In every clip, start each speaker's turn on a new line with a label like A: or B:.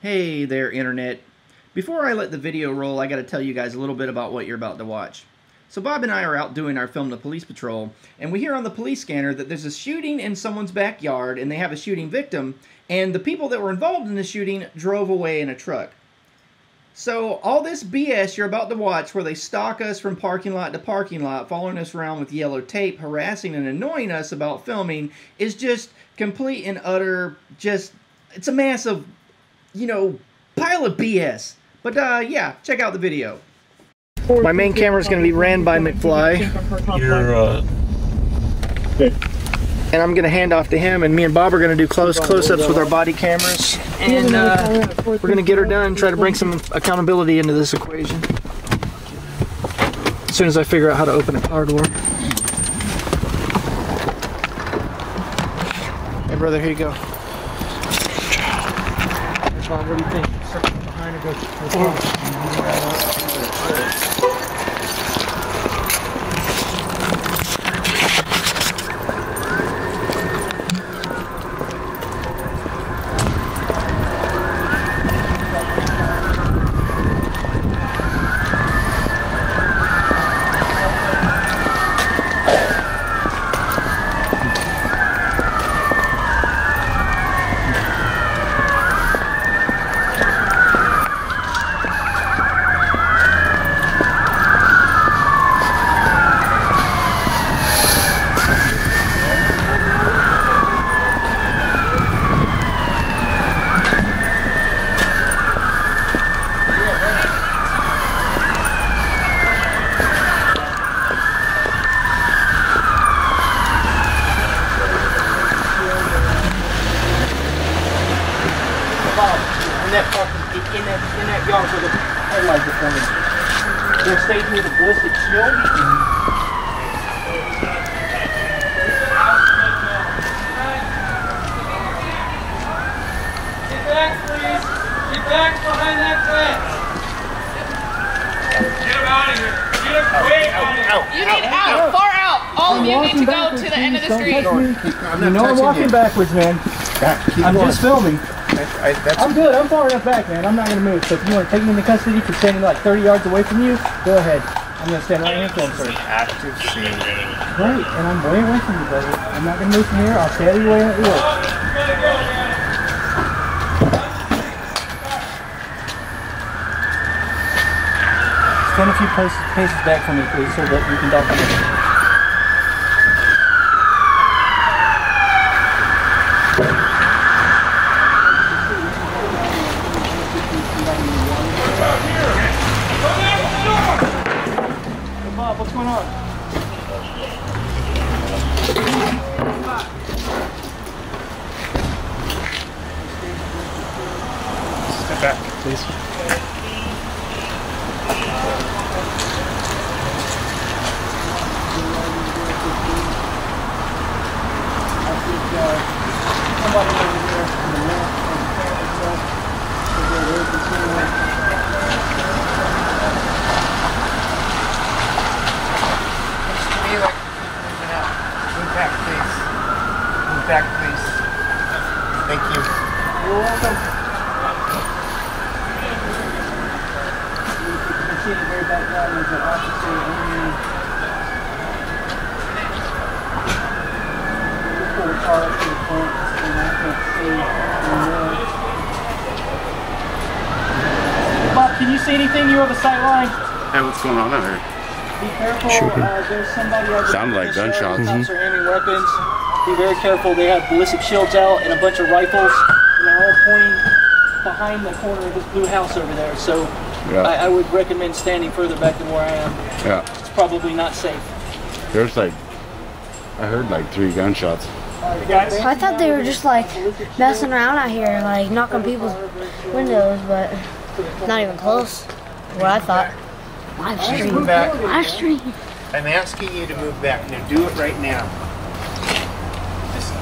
A: Hey there, Internet. Before I let the video roll, I gotta tell you guys a little bit about what you're about to watch. So Bob and I are out doing our Film the Police Patrol, and we hear on the police scanner that there's a shooting in someone's backyard, and they have a shooting victim, and the people that were involved in the shooting drove away in a truck. So all this BS you're about to watch, where they stalk us from parking lot to parking lot, following us around with yellow tape, harassing and annoying us about filming, is just complete and utter, it's a massive, pile of BS. But yeah, check out the video. My main camera is going to be ran by McFly. And I'm going to hand off to him, and me and Bob are going to do close-ups with our body cameras. And we're going to get her done and try to bring some accountability into this equation. As soon as I figure out how to open a car door. Hey brother, here you go. Hey Bob, what do you think? Start from behind and go. In that yard where the headlights are coming. They'll stay through the ballistic shield.
B: Get back, please. Get back behind that fence. Get him out of here. Get him way out of here.
C: You need out, far out. All of you need to go to the end of the street.
A: I'm walking backwards, man. I'm just filming. I'm good. I'm far enough back, man. I'm not going to move. So if you want to take me into custody for standing like 30 yards away from you, go ahead. I'm going to stand right here and film, sir.
D: Active scene.
A: Great. And I'm way away from you, brother. I'm not going to move from here. I'll stay out of your way at work. Stand a few paces back from me, please, so that we can document it. Bob, what's going on?
D: Step back, please.
A: Somebody over there in the left
D: Move back, please. Move back, please. Thank you.
A: You're welcome. You can see in the very background there's an officer only. Just pull the car up to the front and I can't see anymore. Bob, can you see anything? You have a sight line?
E: Hey, what's going on out here?
A: Be careful, there's somebody over there.
E: Sounded like gunshots.
A: Cops are aiming weapons. Be very careful. They have ballistic shields out and a bunch of rifles, and they're all pointing behind the corner of this blue house over there. So
E: Yeah.
A: I would recommend standing further back than where I am.
E: Yeah.
A: It's probably not safe.
E: There's I heard like 3 gunshots.
F: I thought they were just like messing around out here, like knocking people's windows, but not even close. What I thought. Live stream.
D: Move back.
F: Live stream.
D: I'm asking you to move back. Now do it right now.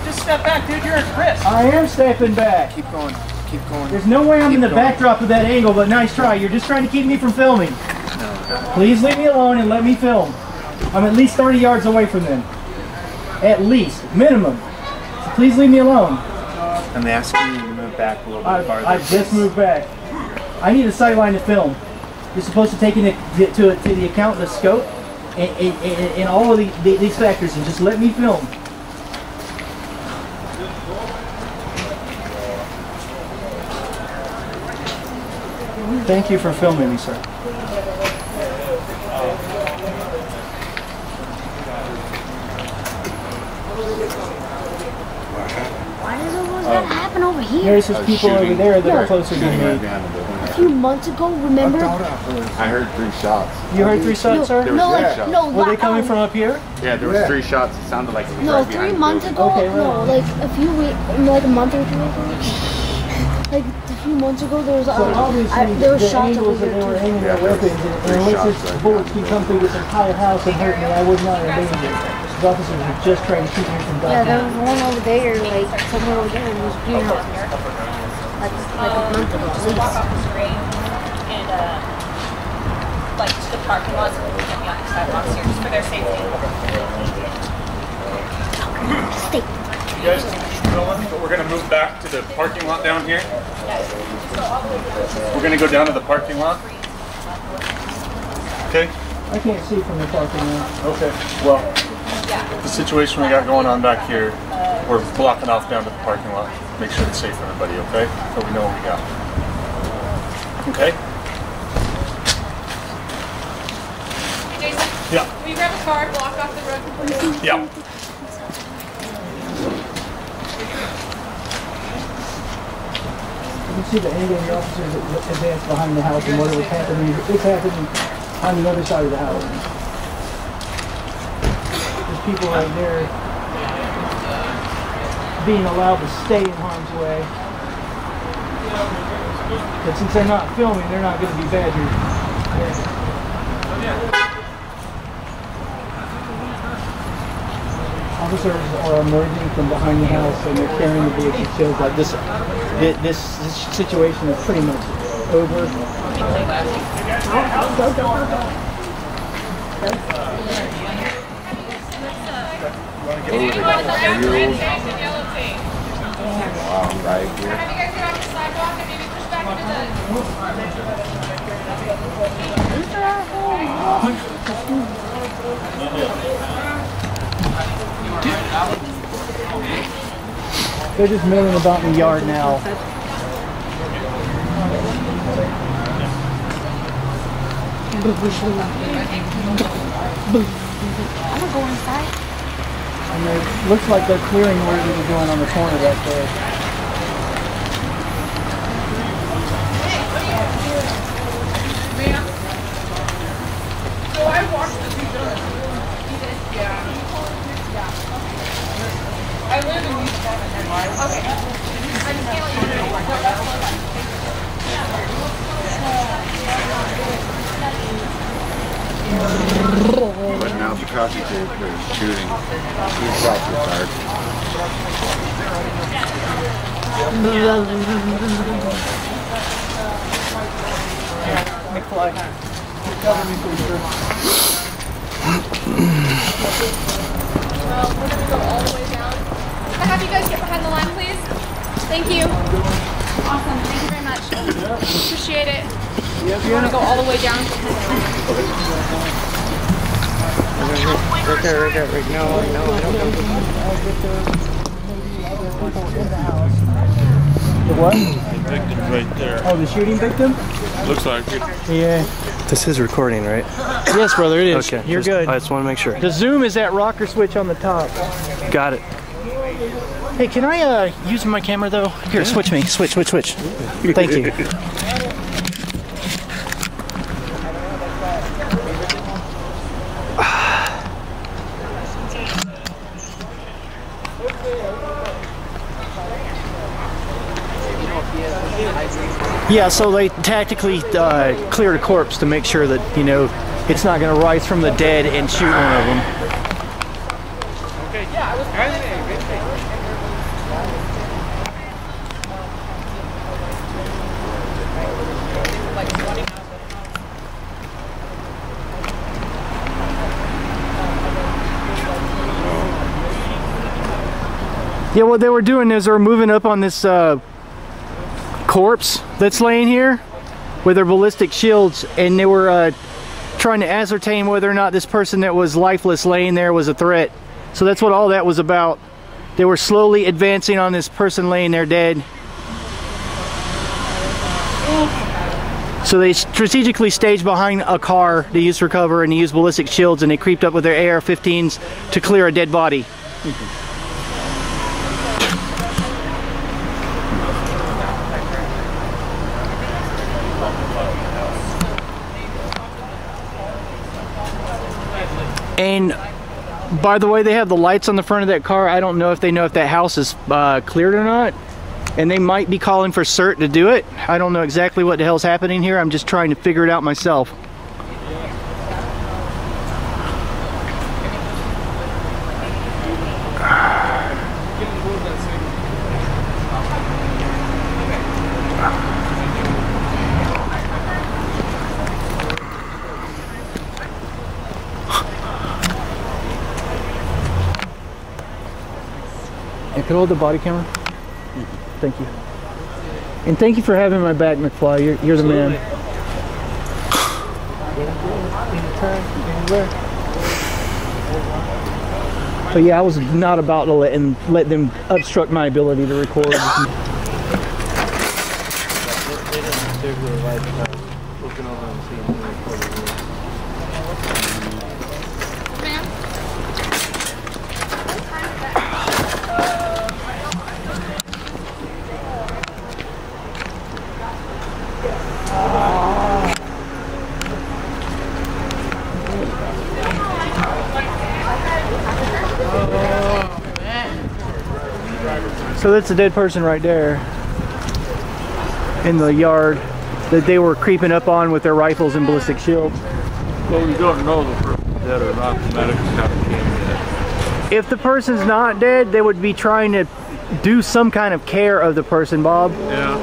B: Just step back, dude. You're at risk.
A: I am stepping back.
D: Keep going. Keep going.
A: There's no way I'm in the
D: Keep going.
A: backdrop of that angle, but nice try. You're just trying to keep me from filming.
D: No.
A: Please leave me alone and let me film. I'm at least 30 yards away from them. At least. Minimum. So please leave me alone.
D: I'm asking you to move
G: back a little bit farther.
A: I just moved back. I need a sideline to film. You're supposed to take into to the account the scope and all of these factors and just let me film. Thank you for filming me, sir.
F: Why does it always gotta happen over here?
A: There's just people over there that are closer to me.
F: A few months ago, remember?
E: I heard 3 shots.
A: You heard 3 shots, sir?
E: There was
F: No,
E: 3
F: like,
E: shots.
F: no.
A: Were they coming from up here?
E: Yeah, there was 3 shots. It sounded like it was
F: No,
E: right
F: 3
E: behind the
F: months
E: building.
F: ago.
A: Okay,
F: No,
A: right.
F: like a few weeks, like a month or 2 ago. Like a few months ago, there was
A: So obviously,
F: there were
A: the
F: shots over
A: angles that
F: here
A: they were
F: too.
A: aiming their
E: Yeah, there was
A: weapons, and
E: 3
A: unless
E: shots
A: this
E: right
A: bullets
E: behind
A: can
E: the
A: come through this entire house and hurt me, I was not in danger. The officers were just trying to keep me from
F: Yeah, there
A: dying.
F: was one over there, like somewhere over there, and it was greenhouse. Like a month ago, at least.
C: And like to the parking lot so we can be on the sidewalks here just for their safety.
F: Stay.
G: You guys keep going, but we're going to move back to the parking lot down here. We're going to go down to the parking lot. Okay?
A: I can't see from the parking lot.
G: Okay. Well, the situation we got going on back here, we're blocking off down to the parking lot. Make sure it's safe for everybody, okay? So we know what we got. Okay?
C: Jason,
G: Yeah.
C: will you grab a car, block off the road completely?
G: Yeah.
A: You can see the angle of the officers that advanced behind the house and what was happening. It's happening on the other side of the house. There's people right there being allowed to stay in harm's way. But since they're not filming, they're not going to be badgered. Officers are emerging from behind the house and they're carrying the vehicle. It feels like this situation is pretty much over.
E: Wow, right here.
C: Have you guys get off the sidewalk and maybe push back
A: They're just milling about in the yard now.
F: I'm gonna go inside.
A: And it looks like they're clearing where they were going on the corner back there.
C: So I watched the 2 films. Yeah. I live in East Boston. Okay. I just can't let you know. No, that's
E: But now because they're shooting, 2 shots were fired.
A: McFly, cover me please, sir.
C: Well, we're going to go all the way down. Can I have you guys get behind the line, please? Thank you. Awesome. Thank you very much. Appreciate it. You want to go all the way down?
D: Right there, right now. No, I don't know.
A: The what?
H: Victim's right there.
A: Oh, the shooting victim?
H: Looks like it.
A: Yeah.
I: This is recording, right?
A: Yes, brother, it is.
I: Okay.
A: You're good.
I: I just want to make sure.
A: The zoom is that rocker switch on the top.
I: Got it.
A: Hey, can I use my camera though? Here, switch me. Switch. Thank you. Yeah, so they tactically cleared a corpse to make sure that, you know, it's not going to rise from the dead and shoot one of them. Yeah, what they were doing is they were moving up on this corpse that's laying here with their ballistic shields, and they were trying to ascertain whether or not this person that was lifeless laying there was a threat. So that's what all that was about. They were slowly advancing on this person laying there dead. So they strategically staged behind a car to use for cover, and to use ballistic shields, and they creeped up with their AR-15s to clear a dead body. And by the way, they have the lights on the front of that car. I don't know if they know if that house is cleared or not. And they might be calling for CERT to do it. I don't know exactly what the hell's happening here. I'm just trying to figure it out myself. And could hold the body camera? Thank you. And thank you for having my back, McFly. You're the man. But yeah, I was not about to let them obstruct my ability to record. So that's a dead person right there in the yard that they were creeping up on with their rifles and ballistic shields.
H: Well, we don't know the person's dead or not. The medics haven't came yet.
A: If the person's not dead, they would be trying to do some kind of care of the person, Bob.
H: Yeah.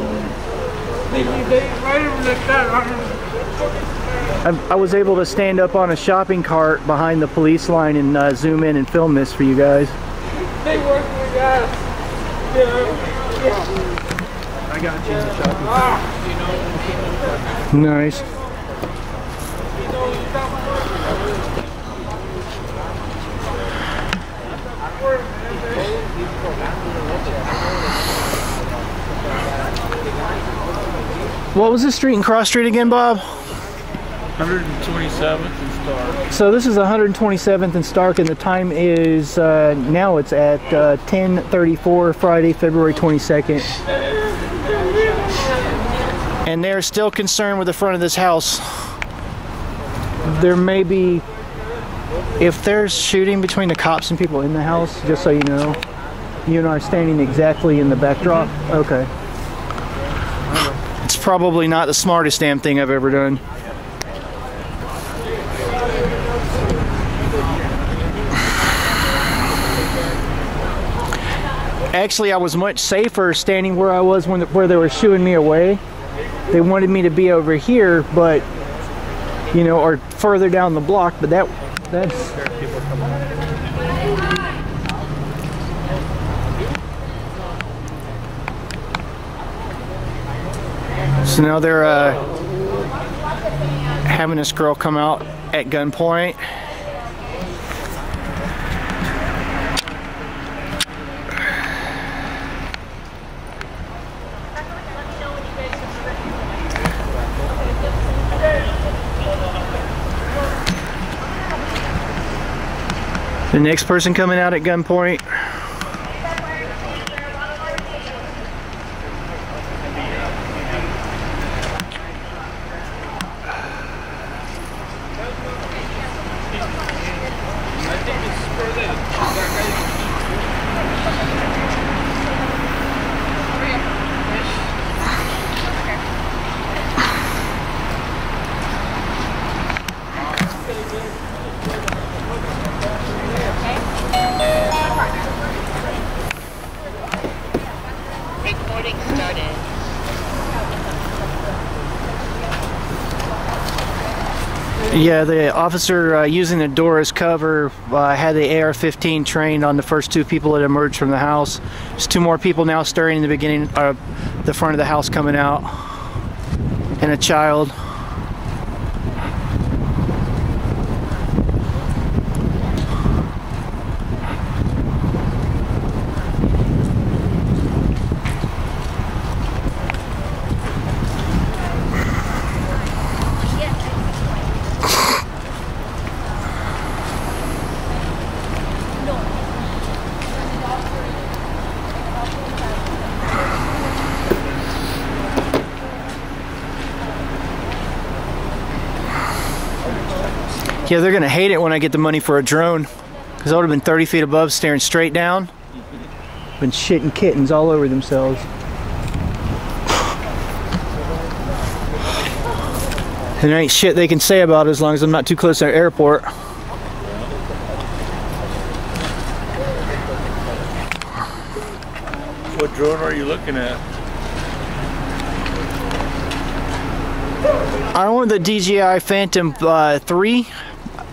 A: I was able to stand up on a shopping cart behind the police line and zoom in and film this for you guys.
B: They work with us.
A: I got you in the shopping cart. Nice. What was the street and cross street again, Bob?
H: 127th and Stark.
A: So this is 127th and Stark, and the time is now it's at 10:34, Friday, February 22nd. And they're still concerned with the front of this house. There may be, if there's shooting between the cops and people in the house, just so you know, you and I are standing exactly in the backdrop. Okay. It's probably not the smartest damn thing I've ever done. Actually, I was much safer standing where I was where they were shooing me away. They wanted me to be over here, but you know, or further down the block, but that's so now they're having this girl come out at gunpoint. The next person coming out at gunpoint. Yeah, the officer using the door as cover had the AR-15 trained on the first 2 people that emerged from the house. There's 2 more people now stirring in the beginning, the front of the house coming out, and a child. Yeah, they're gonna hate it when I get the money for a drone, because I would have been 30 feet above staring straight down. Been shitting kittens all over themselves. And there ain't shit they can say about it as long as I'm not too close to the airport.
H: What drone are you looking at?
A: I want the DJI Phantom 3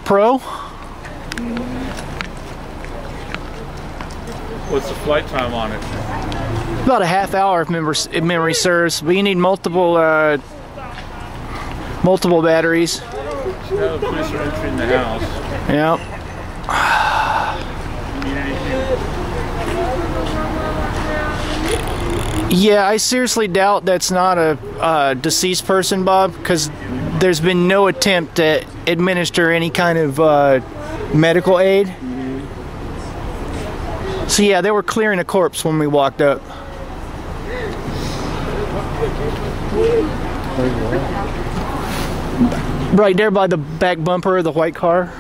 A: Pro.
H: What's the flight time on it?
A: About a half hour if memory serves, but you need multiple batteries.
H: No, the police are entering the house.
A: Yep.
H: You need anything?
A: Yeah, I seriously doubt that's not a deceased person, Bob, because there's been no attempt to administer any kind of medical aid. So yeah, they were clearing a corpse when we walked up. Right there by the back bumper of the white car.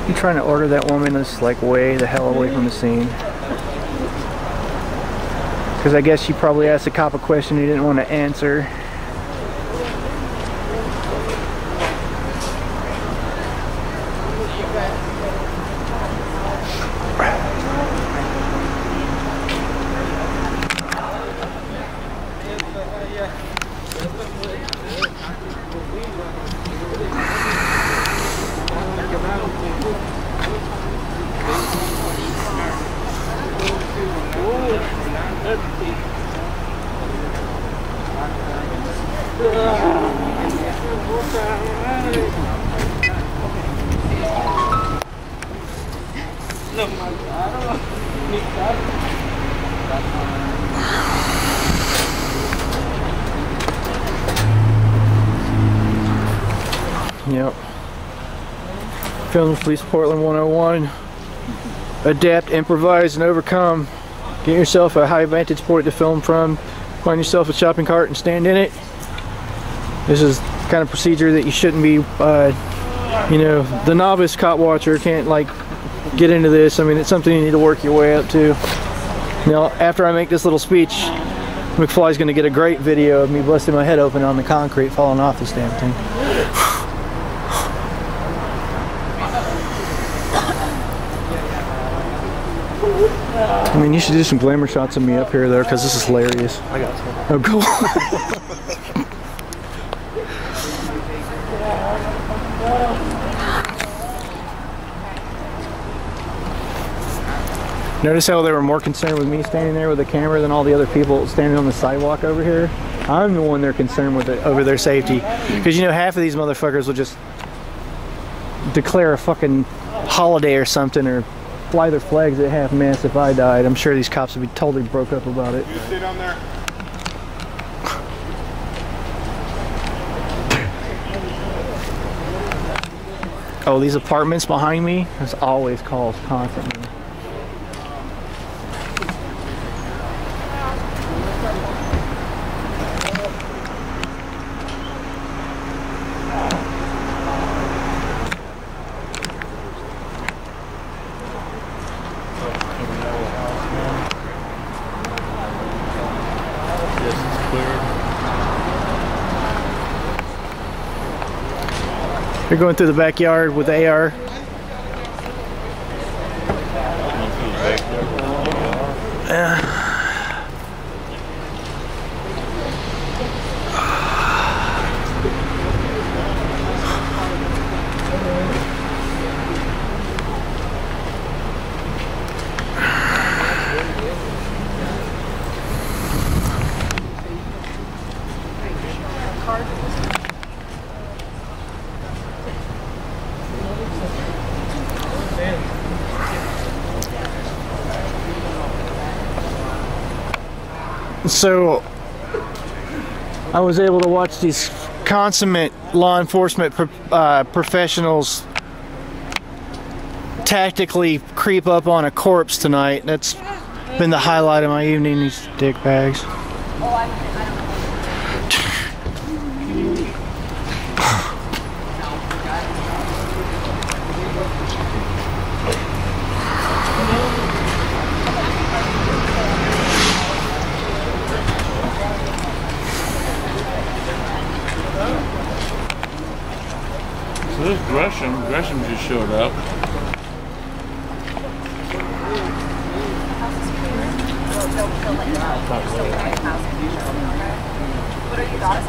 A: You trying to order that woman that's like way the hell away from the scene? Because I guess she probably asked the cop a question he didn't want to answer. Yep. Film Police Portland 101. Adapt, improvise, and overcome. Get yourself a high vantage point to film from. Find yourself a shopping cart and stand in it. This is the kind of procedure that you shouldn't be, you know, the novice cop watcher can't like get into this. I mean, it's something you need to work your way up to. Now, after I make this little speech, McFly's gonna get a great video of me busting my head open on the concrete falling off this damn thing. I mean, you should do some glamour shots of me up here, though, because this is hilarious. I got some. Oh, cool. Notice how they were more concerned with me standing there with the camera than all the other people standing on the sidewalk over here? I'm the one they're concerned with over their safety. Because, you know, half of these motherfuckers will just declare a fucking holiday or something, or fly their flags at half-mast if I died. I'm sure these cops would be totally broke up about it.
E: You sit on there.
A: Oh, these apartments behind me, there's always calls constantly. They're going through the backyard with the AR. So I was able to watch these consummate law enforcement professionals tactically creep up on a corpse tonight. That's been the highlight of my evening, these dick bags.
H: So this Gresham just showed up.
C: What are your thoughts?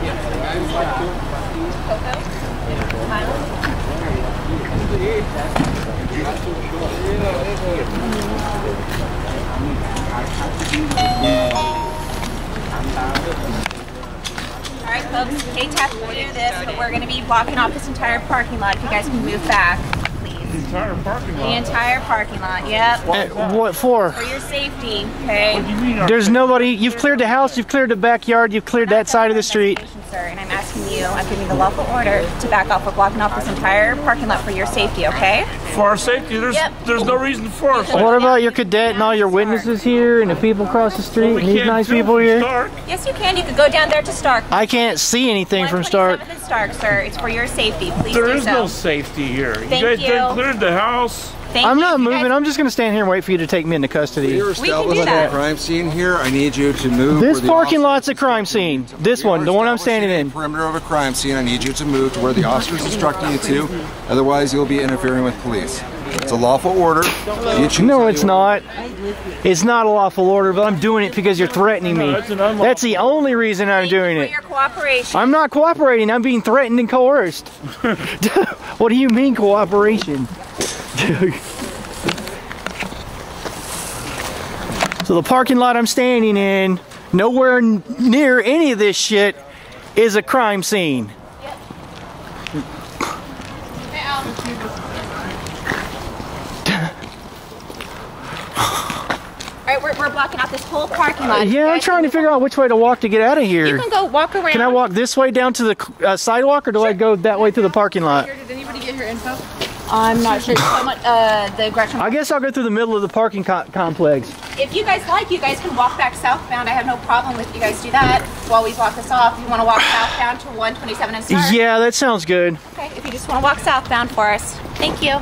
C: Alright folks, K-Tap will do this, but we're going to be blocking off this entire parking lot. If you guys can move back, please.
H: The entire parking lot?
C: The entire parking lot, yep.
A: What for?
C: For your safety, okay?
H: What do you mean?
A: There's nobody. You've cleared the house, you've cleared the backyard, you've cleared that side of the street.
C: Sir, and I'm asking you, I'm giving the lawful order to back off. We're blocking off this entire parking lot for your safety, okay?
H: For our safety, there's no reason for us.
A: What about your cadet and all your witnesses here and the people across the street and these nice people here?
C: Yes, you can. You could go down there to Stark.
A: I can't see anything from Stark.
C: 127th and Stark, sir. It's for your safety. Please
H: There
C: do
H: is
C: so.
H: no safety here.
C: Thank
H: you guys
C: you.
H: done cleared the house.
A: I'm not moving. I'm just going to stand here and wait for you to take me into custody.
E: You're establishing a crime scene here. I need you to move.
A: This parking lot's a crime scene. This one, the one I'm standing in.
E: Perimeter of a crime scene. I need you to move to where the officer's instructing you to. Otherwise, you'll be interfering with police. It's a lawful order.
A: No, it's not. It's not a lawful order, but I'm doing it because you're threatening me. That's the only reason I'm doing it.
C: For your cooperation.
A: I'm not cooperating. I'm being threatened and coerced. What do you mean cooperation? So the parking lot I'm standing in, nowhere near any of this shit, is a crime scene.
C: Alright, we're blocking out this whole parking lot.
A: Yeah, I'm trying to figure out which way to walk to get out of here.
C: You can go walk around.
A: Can I walk this way down to the sidewalk, or do I go that way to the parking lot?
C: Did anybody get her info? I'm not sure. The Gresham.
A: I guess I'll go through the middle of the parking complex.
C: If you guys like, you guys can walk back southbound. I have no problem with you guys do that while we block this off. You want to walk southbound to 127 and Stark?
A: Yeah, that sounds good.
C: Okay, if you just want to walk southbound for us. Thank you.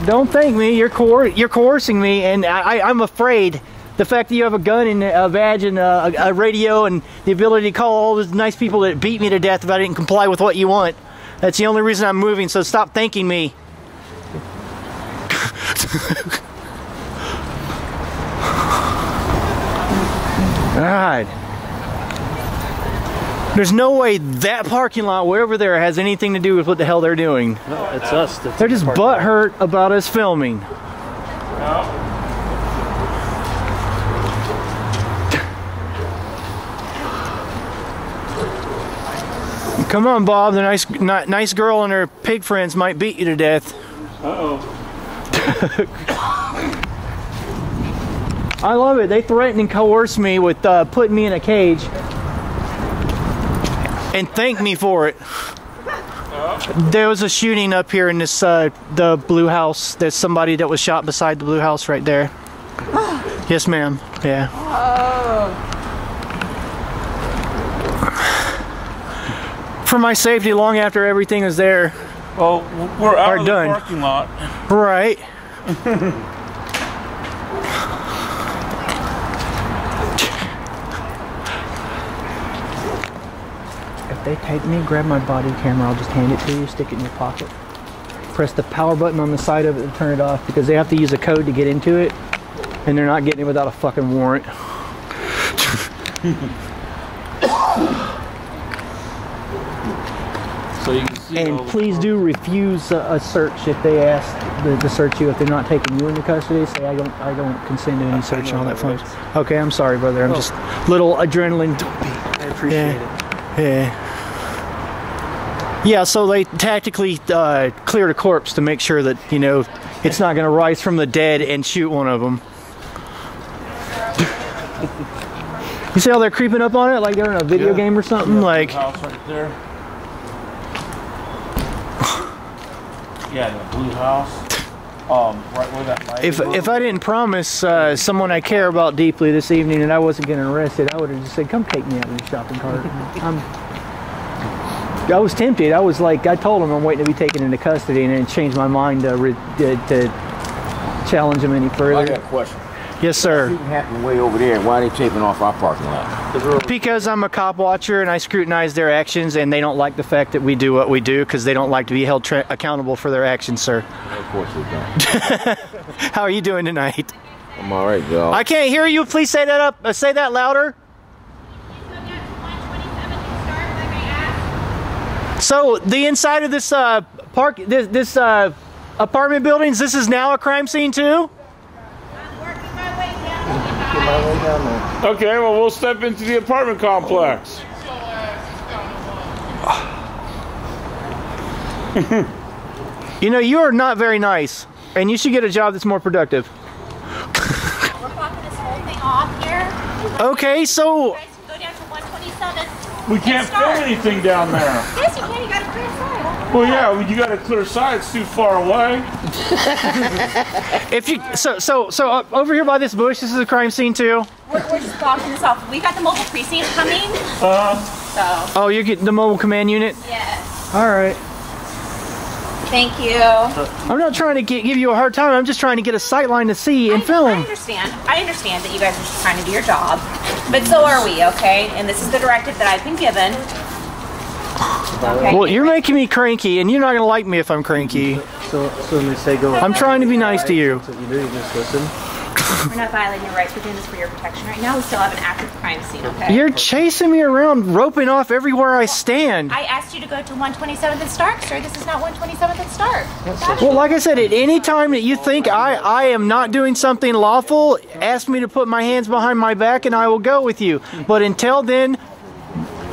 A: Don't thank me. You're coercing me, and I'm afraid. The fact that you have a gun and a badge and a radio and the ability to call all those nice people that beat me to death if I didn't comply with what you want. That's the only reason I'm moving, so stop thanking me. God. There's no way that parking lot way over there has anything to do with what the hell they're doing.
I: No, it's us.
A: They're just butthurt about us filming. Come on, Bob. The nice girl and her pig friends might beat you to death.
H: Uh-oh.
A: I love it. They threaten and coerce me with putting me in a cage. And thank me for it. There was a shooting up here in this the blue house. There's somebody that was shot beside the blue house right there. Yes, ma'am. Yeah. For my safety, long after everything is there.
H: Well, we're out of the
A: done.
H: parking lot.
A: Right. If they take me, grab my body camera, I'll just hand it to you, stick it in your pocket. press the power button on the side of it to turn it off because they have to use a code to get into it, and they're not getting it without a fucking warrant.
H: So you can see.
A: And please do refuse a search if they ask to search you if they're not taking you into custody. Say I don't consent to any search and all that fun. Okay, I'm sorry, brother. I'm just little adrenaline.
I: I appreciate it.
A: Yeah. Yeah, so they tactically cleared a corpse to make sure that, you know, it's not going to rise from the dead and shoot one of them. You see how they're creeping up on it like they're in a video game or something? Like,
H: House right there. Yeah, the blue house. Right where that light is.
A: if I didn't promise someone I care about deeply this evening that I wasn't getting arrested, I would have just said, come take me out of your shopping cart. I was tempted. I was like, I told him I'm waiting to be taken into custody, and then changed my mind to challenge him any further.
J: I got a question.
A: Yes, sir.
J: Shooting happened way over there. Why are they taping off our parking lot?
A: Because I'm a cop watcher and I scrutinize their actions, and they don't like the fact that we do what we do because they don't like to be held accountable for their actions, sir.
J: Of course they don't.
A: How are you doing tonight?
J: I'm all right, y'all.
A: I can't hear you. Please say that up. Say that louder. So the inside of this this apartment buildings, this is now a crime scene too?
H: Okay, well, we'll step into the apartment complex.
A: You know, you are not very nice, and you should get a job that's more productive.
K: We're blocking this whole thing off here.
A: Okay, so...
K: You guys can go down to 127.
H: We can't film anything down there.
K: Yes, you can. You got a clear side.
H: Well, yeah, you got a clear side. It's too far away.
A: If you over here by this bush, this is a crime scene too.
K: We're just blocking this off. We got the mobile precinct coming. So.
A: Oh, you get the mobile command unit.
K: Yes.
A: All right.
K: Thank you.
A: I'm not trying to give you a hard time. I'm just trying to get a sight line to see and film.
K: I understand. I understand that you guys are just trying to do your job, but so are we. Okay, and this is the directive that I've been given. Okay.
A: Well, you're making me cranky, and you're not gonna like me if I'm cranky.
I: So when they say go,
A: I'm trying to be nice to you.
I: That's what you do. You just listen.
K: We're not violating your rights. We're doing this for your protection right now. We still have an active crime scene. Okay.
A: You're chasing me around, roping off everywhere I stand.
K: I asked you to go to 127th and Stark, sir. This is not 127th and Stark.
A: Well, like I said, at any time that you think I am not doing something lawful, ask me to put my hands behind my back, and I will go with you. But until then,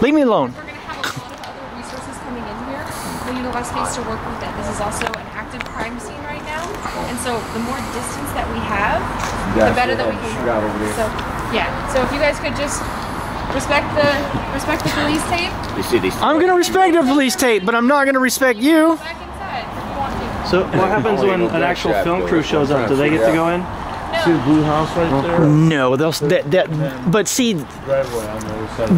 A: leave me alone.
C: We're going to have a lot of other resources coming in here. We need a lot of space to work with that. This is also an active crime scene right now. And so the more distance that we have, the better that we can work. So, yeah. So if you guys could just respect the police tape.
A: I'm going to respect the police tape, but I'm not going to respect you.
C: Back inside if you want to.
I: So what happens when an actual film crew shows up? Do they get to go in?
H: See the blue house right there?
A: No, but see,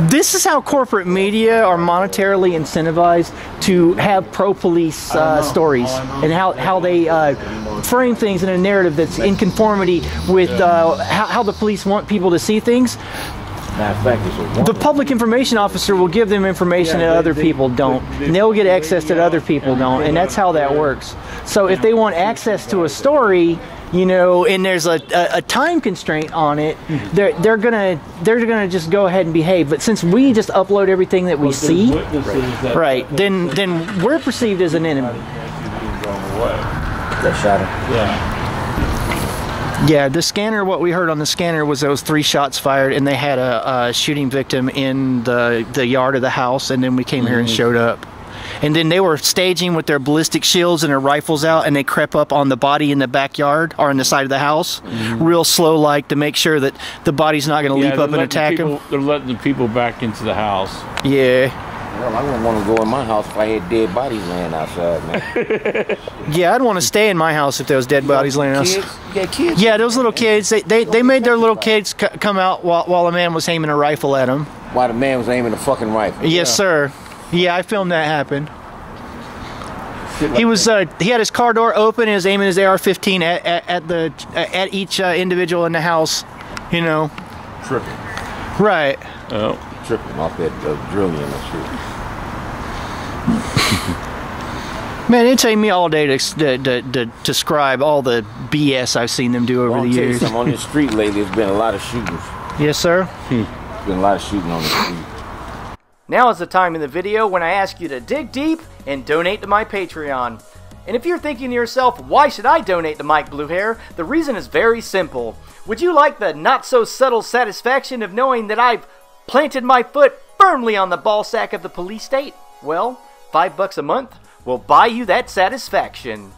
A: this is how corporate media are monetarily incentivized to have pro-police stories, and how they frame things in a narrative that's in conformity with how the police want people to see things. The public information officer will give them information that other people don't, and they'll get access that other people don't, and that's how that works. So if they want access to a story, you know, and there's a time constraint on it, they're gonna just go ahead and behave. But since we just upload everything that we see, right, then we're perceived as an enemy.
J: That shot him.
A: Yeah, the scanner, what we heard on the scanner was there was 3 shots fired, and they had a shooting victim in the yard of the house, and then we came here and showed up. And then they were staging with their ballistic shields and their rifles out, and they crept up on the body in the backyard or on the side of the house, real slow like, to make sure that the body's not going to leap up and attack them.
H: They're letting the people back into the house.
A: Yeah.
J: Well, I wouldn't want to go in my house if I had dead bodies laying outside, man.
A: Yeah, I'd want to stay in my house if there was dead bodies laying outside.
J: You got kids?
A: Yeah, those little kids, they made their little kids come out while a man was aiming a rifle at them.
J: While the man was aiming a fucking rifle?
A: Yes, sir. Yeah, I filmed that happen. He was he had his car door open and he was aiming his AR-15 at each individual in the house, you know.
J: Tripping.
A: Right.
H: Oh. Tripping
J: off that drilling and shit.
A: Man, it take me all day to describe all the BS I've seen them do over the years.
J: On the street lately, there's been a lot of shootings.
A: Yes, sir.
J: There's been a lot of shooting on the street.
A: Now is the time in the video when I ask you to dig deep and donate to my Patreon. And if you're thinking to yourself, why should I donate to Mike Bluehair? The reason is very simple. Would you like the not-so-subtle satisfaction of knowing that I've planted my foot firmly on the ballsack of the police state? Well, $5 a month will buy you that satisfaction.